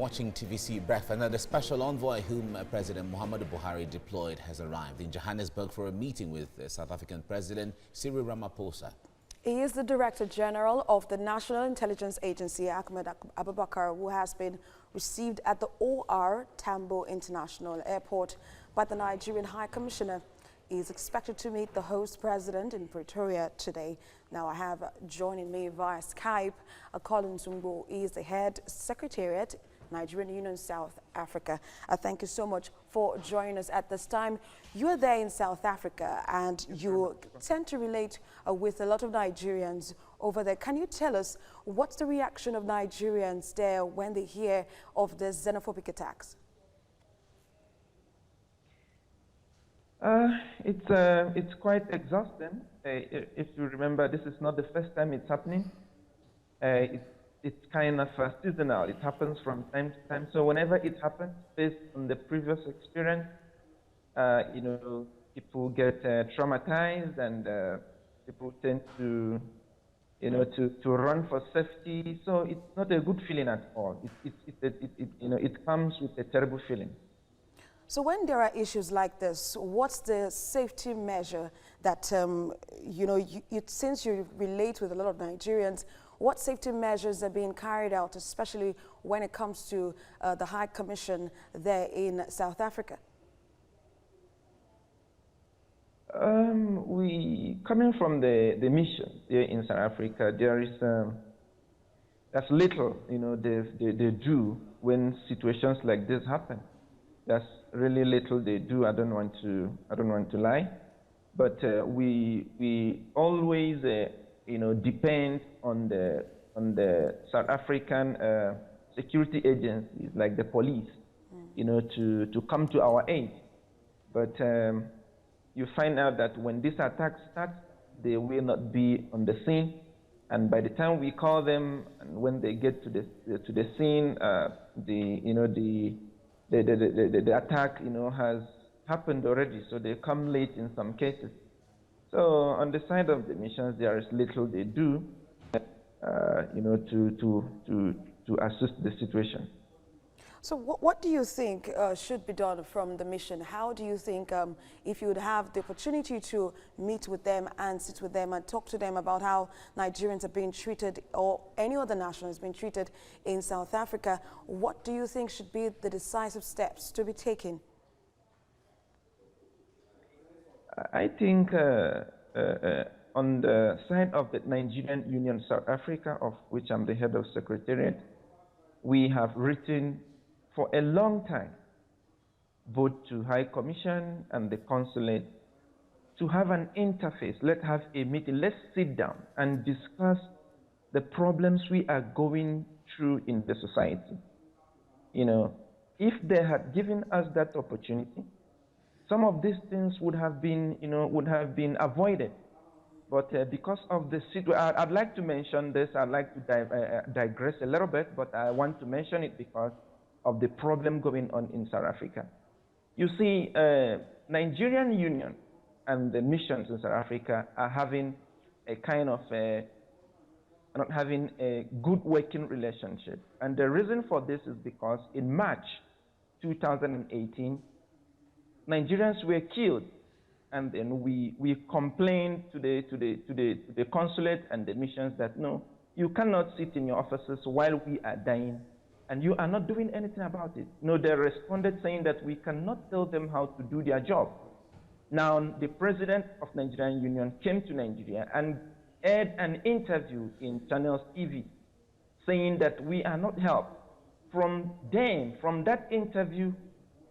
watching TVC Breakfast. Now, the special envoy whom President Muhammadu Buhari deployed has arrived in Johannesburg for a meeting with South African President Cyril Ramaphosa. He is the Director General of the National Intelligence Agency, Ahmed Abubakar, who has been received at the OR Tambo International Airport by the Nigerian High Commissioner. He is expected to meet the host president in Pretoria today. Now I have joining me via Skype, Colin Zumbo. He is the head secretariat, Nigerian Union South Africa. Thank you so much for joining us at this time. You are there in South Africa and you tend to relate with a lot of Nigerians over there. Can you tell us what's the reaction of Nigerians there when they hear of the xenophobic attacks? It's quite exhausting. If you remember, this is not the first time it's happening. It's kind of seasonal. It happens from time to time. So whenever it happens, based on the previous experience, people get traumatized, and people tend to, to run for safety. So it's not a good feeling at all. It comes with a terrible feeling. So when there are issues like this, what's the safety measure that, since you relate with a lot of Nigerians, what safety measures are being carried out, especially when it comes to the High Commission there in South Africa? Coming from the mission here in South Africa, there's little, they do when situations like this happen. There's really little they do. I don't want to lie, but we always depend on the South African security agencies like the police, to come to our aid. But you find out that when this attack starts, they will not be on the scene, and by the time we call them, and when they get to the scene, the attack, has happened already, so they come late in some cases. So on the side of the missions, there is little they do, to assist the situation. So what do you think should be done from the mission? How do you think, if you would have the opportunity to meet with them and sit with them and talk to them about how Nigerians are being treated, or any other national is being treated in South Africa, what do you think should be the decisive steps to be taken? I think on the side of the Nigerian Union South Africa, of which I'm the head of secretariat, we have written for a long time, both to High Commission and the consulate, to have an interface. Let's have a meeting. Let's sit down and discuss the problems we are going through in the society. If they had given us that opportunity, some of these things would have been, avoided. But because of the situation, I'd like to mention this. I'd like to digress a little bit, but I want to mention it because of the problem going on in South Africa. You see, Nigerian Union and the missions in South Africa are having a kind of not having a good working relationship. And the reason for this is because in March 2018, Nigerians were killed, and then we complained to the consulate and the missions that no, you cannot sit in your offices while we are dying, and you are not doing anything about it. No, they responded saying that we cannot tell them how to do their job. Now, the president of Nigerian Union came to Nigeria and aired an interview in Channels TV saying that we are not helped. From that interview,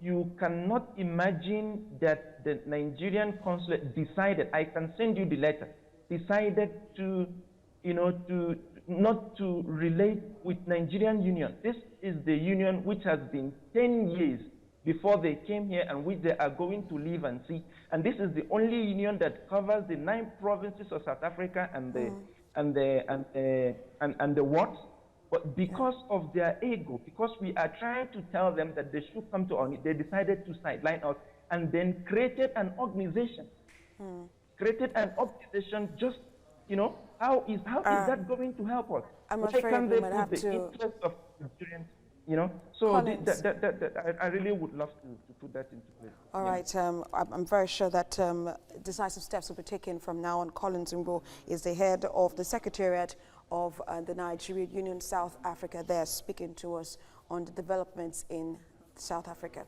you cannot imagine that the Nigerian consulate decided, I can send you the letter, decided to, not to relate with Nigerian Union. This is the union which has been 10 years before they came here, and which they are going to live and see. And this is the only union that covers the 9 provinces of South Africa and the what? But because of their ego, because we are trying to tell them that they should come to our need, they decided to sideline us and then created an organization. Just, how is that going to help us? I'm Why afraid can't we they might put have the to... interest of Nigerians You know, so Collins. I really would love to put that into place. All right, I'm very sure that decisive steps will be taken from now on. Collins Ngbo is the head of the Secretariat of the Nigerian Union South Africa. They're speaking to us on the developments in South Africa.